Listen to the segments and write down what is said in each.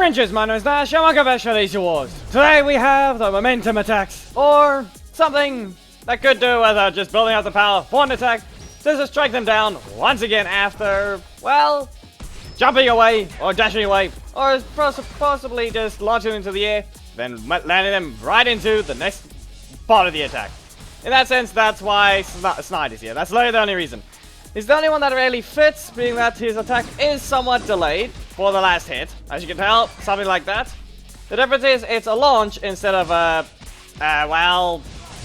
Greetings, my name is Nash, and welcome back to these awards. Today we have the momentum attacks, or something that could do with just building up the power for an attack, to strike them down once again after, well, jumping away, or dashing away, or possibly just launching into the air, then landing them right into the next part of the attack. In that sense, that's why Snide is here. That's literally the only reason. He's the only one that really fits, being that his attack is somewhat delayed for the last hit. As you can tell, something like that. The difference is it's a launch instead of well,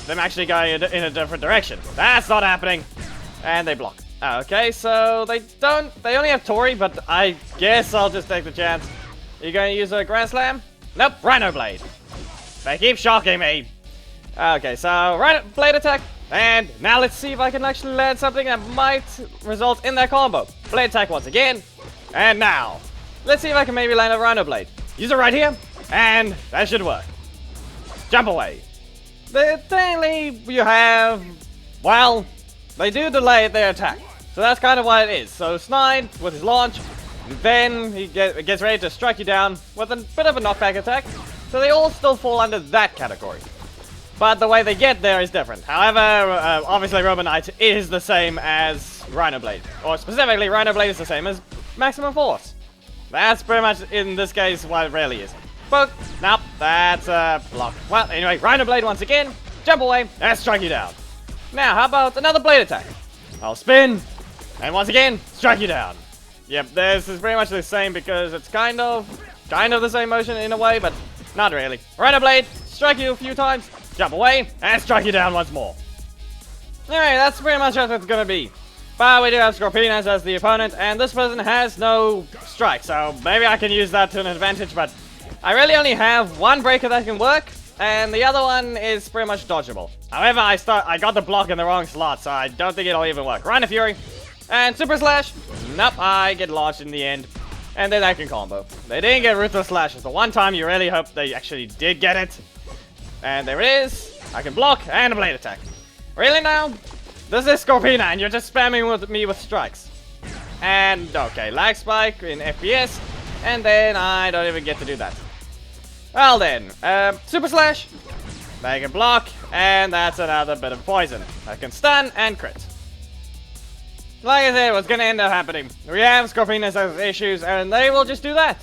them actually going in a different direction. That's not happening. And they block. Okay, so they only have Tori, but I guess I'll just take the chance. Are you going to use a Grand Slam? Nope, Rhino Blade. They keep shocking me. Okay, so Rhino Blade attack. And now let's see if I can actually land something that might result in that combo. Blade attack once again. And now, let's see if I can maybe land a Rhino Blade. Use it right here, and that should work. Jump away. Technically, you have, well, they do delay their attack. So that's kind of what it is. So Snide, with his launch, then he gets ready to strike you down with a bit of a knockback attack. So they all still fall under that category. But the way they get there is different. However, obviously Robo Knight is the same as Rhino Blade. Or specifically, Rhino Blade is the same as Maximum Force. That's pretty much, in this case, what it really is. But, nope, that's a block. Well, anyway, Rhino Blade once again, jump away, and strike you down. Now, how about another Blade attack? I'll spin, and once again, strike you down. Yep, this is pretty much the same because it's kind of the same motion in a way, but not really. Rhino Blade, strike you a few times, jump away, and strike you down once more. Alright, that's pretty much what it's gonna be. But we do have Scorpinas as the opponent, and this person has no strike, so maybe I can use that to an advantage, but I really only have one breaker that can work, and the other one is pretty much dodgeable. However, I got the block in the wrong slot, so I don't think it'll even work. Rhino Fury, and Super Slash. Nope, I get launched in the end, and then I can combo. They didn't get Ruthless Slash. It's the one time you really hope they actually did get it. And there it is. I can block and a blade attack. Really now? This is Scorpina and you're just spamming me with strikes. And okay, lag spike in FPS. And then I don't even get to do that. Well then, Super Slash. They can block. And that's another bit of poison. I can stun and crit. Like I said, what's gonna end up happening? We have Scorpinas as issues and they will just do that.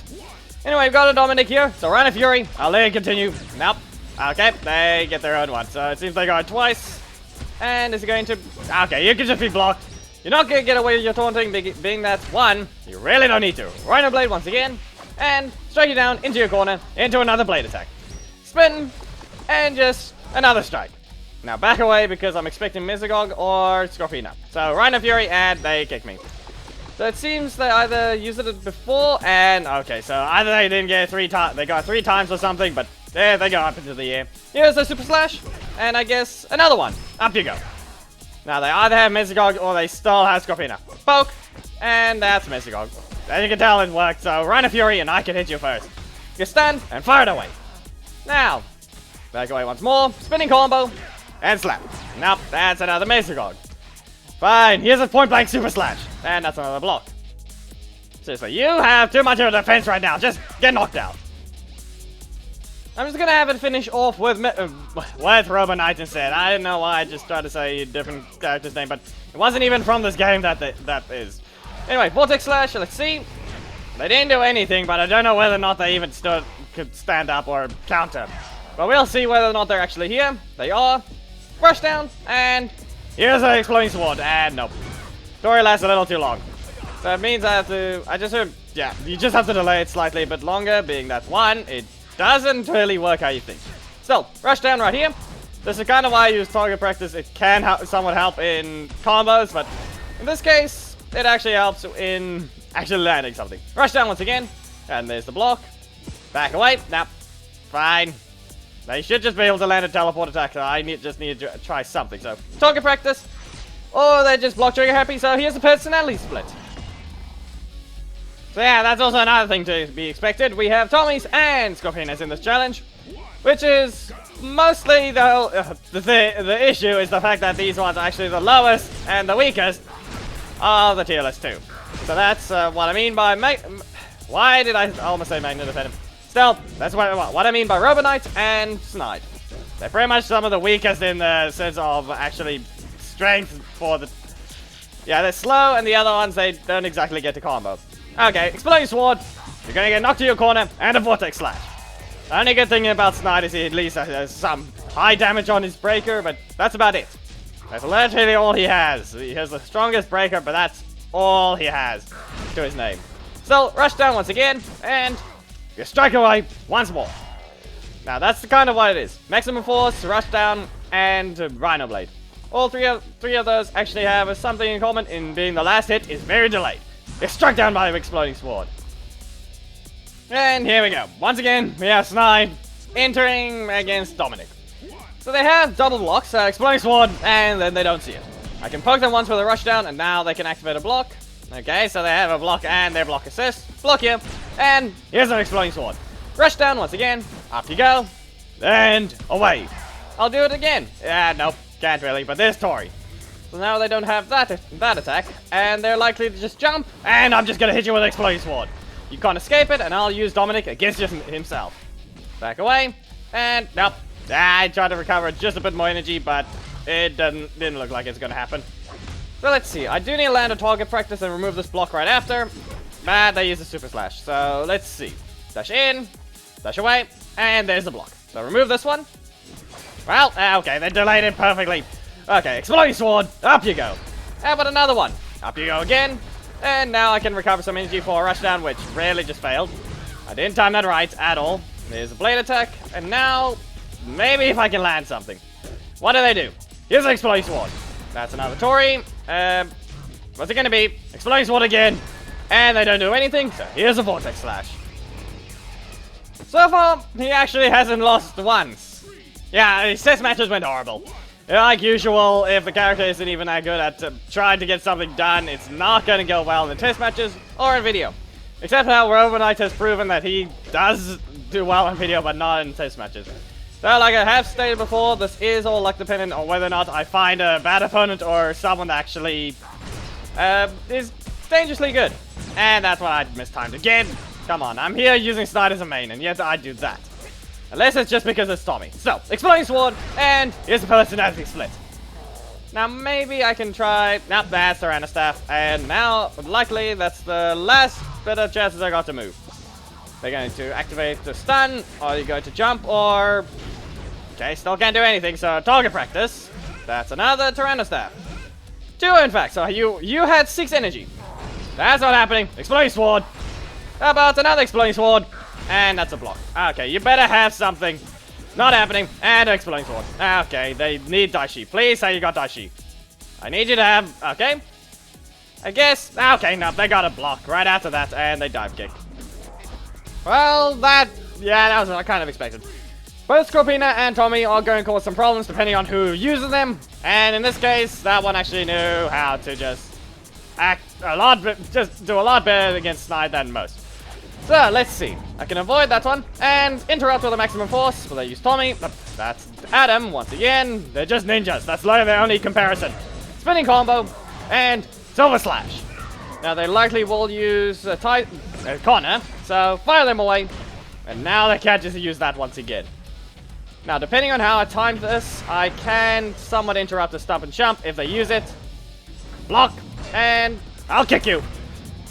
Anyway, we've got a Dominic here. So Rhino Fury. I'll let it continue. Nope. Okay, they get their own one, so it seems they got it twice. And is it going to... Okay, you can just be blocked. You're not going to get away with your taunting, being that, one, you really don't need to. Rhino Blade once again, and strike you down into your corner, into another blade attack. Spin, and just another strike. Now back away because I'm expecting Mesogog or Scorpina. So Rhino Fury, and they kick me. So it seems they either used it before, and... Okay, so either they didn't get they got 3 times or something, but... There they go up into the air. Here's the Super Slash, and I guess another one. Up you go. Now they either have Mesogog or they still have Scorpina. Poke, and that's Mesogog. As you can tell, it worked. So Rhino Fury, and I can hit you first. You stun and fire it away. Now, back away once more. Spinning combo and slap. Nope, that's another Mesogog. Fine. Here's a point blank Super Slash, and that's another block. Seriously, you have too much of a defense right now. Just get knocked out. I'm just gonna have it finish off with Robo Knight instead. I don't know why I just tried to say a different character's name, but it wasn't even from this game that is. Anyway, Vortex Slash, let's see. They didn't do anything, but I don't know whether or not they even could stand up or counter. But we'll see whether or not they're actually here. They are. Rush down, and here's an Exploding Sword, and nope. Story lasts a little too long. That means I have to, yeah, you just have to delay it slightly a bit longer, being that one, it doesn't really work how you think. Still, rush down right here. This is kind of why I use target practice. It can somewhat help in combos, but in this case, it actually helps in actually landing something. Rush down once again, and there's the block. Back away. Nah, fine. They should just be able to land a teleport attack. So I just need to try something. So target practice, or they just block trigger happy. So here's the personality split. So yeah, that's also another thing to be expected. We have Tommy's and Scorpinas in this challenge, which is mostly the issue is the fact that these ones are actually the lowest and the weakest of the tier list too. So that's what I mean by why did I almost say Magnet Defender? Still, that's what I mean by Robo Knight and Snide. They're pretty much some of the weakest in the sense of actually strength for the... Yeah, they're slow, and the other ones, they don't exactly get to combo. Okay, Exploding Sword. You're gonna get knocked to your corner, and a Vortex Slash. The only good thing about Snide is he at least has some high damage on his breaker, but that's about it. That's literally all he has. He has the strongest breaker, but that's all he has to his name. So, rush down once again, and you strike away once more. Now, that's kind of what it is. Maximum Force, Rush Down, and Rhino Blade. All three of those actually have something in common in being the last hit is very delayed. It's struck down by an Exploding Sword. And here we go. Once again, we have Snide entering against Dominic. So they have double blocks, Exploding Sword, and then they don't see it. I can poke them once with a Rush Down, and now they can activate a block. Okay, so they have a block and their block assist. Block here, and here's an Exploding Sword. Rush Down once again, up you go, and away. I'll do it again. Yeah, nope, can't really, but there's Tori. So now they don't have that attack, and they're likely to just jump, and I'm just gonna hit you with an Exploding Sword. You can't escape it, and I'll use Dominic against himself. Back away, and nope. I tried to recover just a bit more energy, but it didn't look like it's gonna happen. So let's see, I do need to land a target practice and remove this block right after, but they use a Super Slash, so let's see. Dash in, dash away, and there's the block. So remove this one. Well, okay, they delayed it perfectly. Okay, Exploding Sword, up you go. How about another one? Up you go again. And now I can recover some energy for a Rush Down, which really just failed. I didn't time that right at all. There's a Blade Attack, and now maybe if I can land something. What do they do? Here's an Exploding Sword. That's another Tori. What's it gonna be? Exploding Sword again. And they don't do anything, so here's a Vortex Slash. So far, he actually hasn't lost once. Yeah, his test matches went horrible. Like usual, if the character isn't even that good at trying to get something done, it's not going to go well in the test matches or in video. Except how Robo Knight has proven that he does do well in video, but not in test matches. So, like I have stated before, this is all luck dependent on whether or not I find a bad opponent or someone that actually is dangerously good. And that's what I mistimed again. Come on, I'm here using Snide as a main, and yet I do that. Unless it's just because it's Tommy. So, Exploding Sword, and here's the personality split. Now, maybe I can try... Nope, that's Tyranno Staff. And now, likely, that's the last bit of chances I got to move. They're going to activate the stun, or you're going to jump, or... Okay, still can't do anything, so target practice. That's another Tyranno Staff. 2, in fact, so you had 6 energy. That's not happening. Exploding Sword. How about another Exploding Sword? And that's a block. Okay, you better have something. Not happening. And an Exploding Sword. Okay, they need Daishi. Please say you got Daishi. I need you to have... Okay. I guess... Okay, no, they got a block right after that, and they dive kick. Well, that... Yeah, that was what I kind of expected. Both Scorpina and Tommy are going to cause some problems depending on who uses them. And in this case, that one actually knew how to just act a lot... Just do a lot better against Snide than most. So, let's see. I can avoid that one and interrupt with a maximum force. Will they use Tommy? That's Adam, once again. They're just ninjas. That's like their only comparison. Spinning combo and Silver Slash. Now, they likely will use Connor, so fire them away. And now they can't just use that once again. Now, depending on how I time this, I can somewhat interrupt the stump and jump if they use it. Block, and I'll kick you.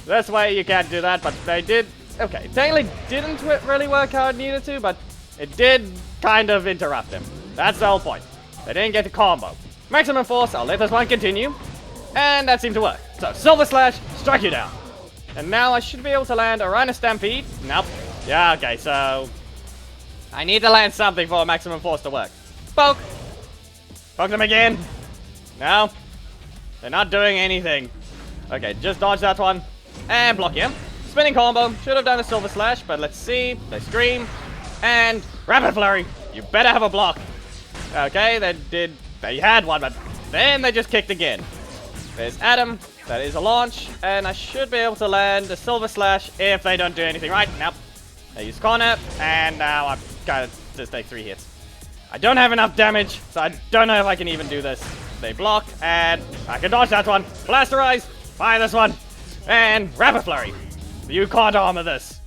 This way you can't do that, but they did... Okay, technically didn't really work how it needed to, but it did kind of interrupt him. That's the whole point. They didn't get the combo. Maximum force, I'll let this one continue. And that seemed to work. So, Silver Slash, strike you down. And now I should be able to land a Rhino Stampede. Nope. Yeah, okay, so... I need to land something for maximum force to work. Poke. Poke them again. No. They're not doing anything. Okay, just dodge that one. And block him. Spinning combo. Should have done a Silver Slash, but let's see. They scream. And Rapid Flurry. You better have a block. Okay, they had one, but then they just kicked again. There's Adam. That is a launch. And I should be able to land a Silver Slash if they don't do anything right. Nope. They use Connor. And now I've got to just take 3 hits. I don't have enough damage, so I don't know if I can even do this. They block, and I can dodge that one. Blasterize. Fire this one. And Rapid Flurry. You can't armor this.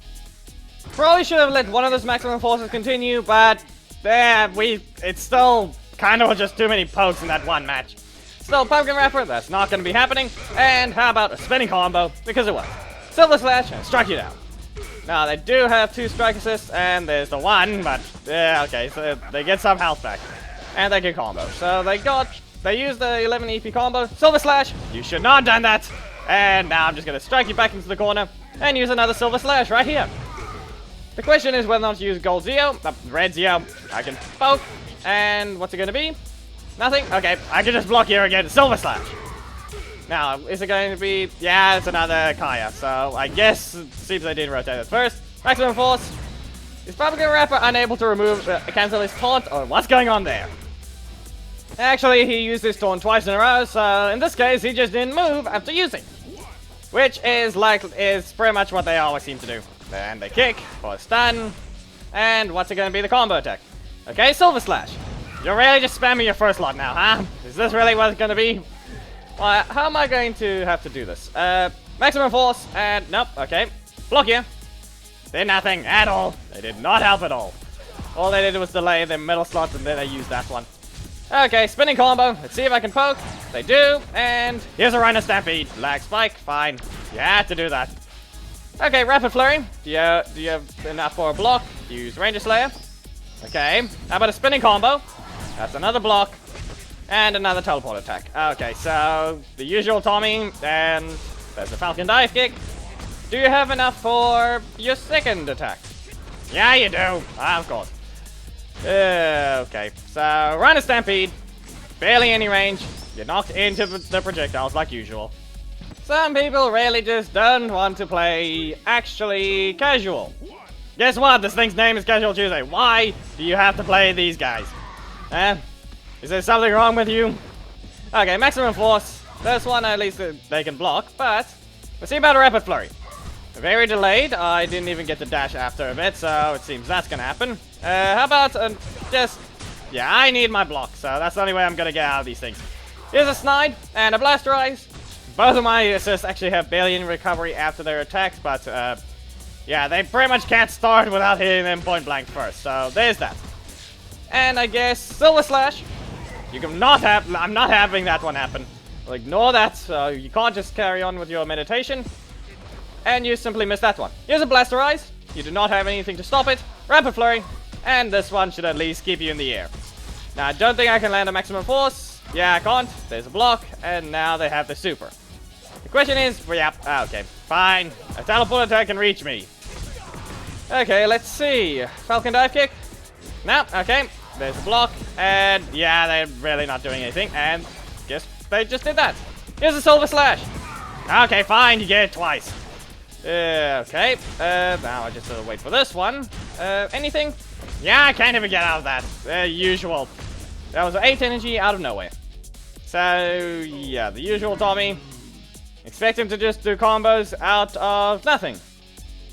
Probably should have let one of those maximum forces continue, but it's still kind of just too many pokes in that one match. Still, Pumpkin Wrapper, that's not going to be happening. And how about a spinning combo, because it was. Silver Slash and strike you down. Now, they do have 2 strike assists, and there's the 1, but yeah, okay, so they get some health back. And they can combo. So they used the 11 EP combo. Silver Slash, you should not have done that. And now I'm just going to strike you back into the corner and use another Silver Slash right here. The question is whether or not to use Gold Zeo, Red Zeo. I can poke, and what's it going to be? Nothing? Okay, I can just block here again. Silver Slash. Now, is it going to be... Yeah, it's another Kaya, so I guess it seems I did rotate it first. Maximum Force. Is Pumpkin Wrapper unable to cancel his taunt, or what's going on there? Actually, he used his taunt twice in a row, so in this case, he just didn't move after using. Which is pretty much what they always seem to do. Then they kick for a stun. And what's it going to be? The combo attack. Okay, Silver Slash. You're really just spamming your first lot now, huh? Is this really what it's going to be? Well, how am I going to have to do this? Maximum Force, and nope, okay. Block here. Did nothing at all. They did not help at all. All they did was delay their middle slot, and then they used that one. Okay, spinning combo. Let's see if I can poke. They do, and here's a Rhino Stampede. Lag spike, fine. You had to do that. Okay, Rapid Flurry. Do you have enough for a block? Use Ranger Slayer. Okay, how about a spinning combo? That's another block. And another teleport attack. Okay, so the usual Tommy, and there's the Falcon Dive Kick. Do you have enough for your second attack? Yeah, you do. Of course. Okay, so Rhino Stampede. Barely any range. You're knocked into the projectiles like usual. Some people really just don't want to play actually casual. Guess what? This thing's name is Casual Tuesday. Why do you have to play these guys? Is there something wrong with you? Okay, Maximum Force. This one at least they can block, but let's see about a Rapid Flurry. Very delayed. I didn't even get the dash after a bit, so it seems that's gonna happen. How about yeah, I need my block, so that's the only way I'm gonna get out of these things. Here's a Snide and a Blasterise. Both of my assists actually have barely any recovery after their attacks, but yeah, they pretty much can't start without hitting them point blank first, so there's that. And I guess Silver Slash. You can not have. I'm not having that one happen. Well, ignore that. So you can't just carry on with your meditation. And you simply miss that one. Here's a Blasterise. You do not have anything to stop it. Rapid Flurry. And this one should at least keep you in the air. Now, I don't think I can land a Maximum Force. Yeah, I can't. There's a block. And now they have the Super. The question is, well, yeah, okay, fine. A teleport attack can reach me. Okay, let's see. Falcon Dive Kick. No, okay. There's a block, and yeah, they're really not doing anything, and guess they just did that. Here's a Silver Slash. Okay, fine, you get it twice. Okay, now I just have to wait for this one. Anything? Yeah, I can't even get out of that. Usual. That was 8 energy out of nowhere. So, yeah, the usual Tommy. Expect him to just do combos out of nothing.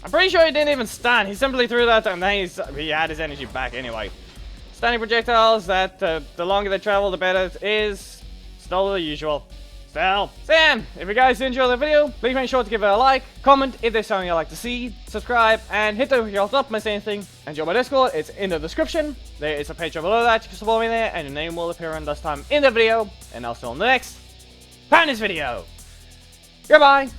I'm pretty sure he didn't even stun. He simply threw that, and then he had his energy back anyway. Stunning projectiles that the longer they travel, the better it is. Still the usual. Still. Sam, if you guys enjoyed the video, please make sure to give it a like, comment if there's something you'd like to see, subscribe, and hit the notification bell to not miss anything. And join my Discord, it's in the description. There is a page below that, you can support me there, and your name will appear in this time in the video. And I'll see you on the next Pandas video. Goodbye.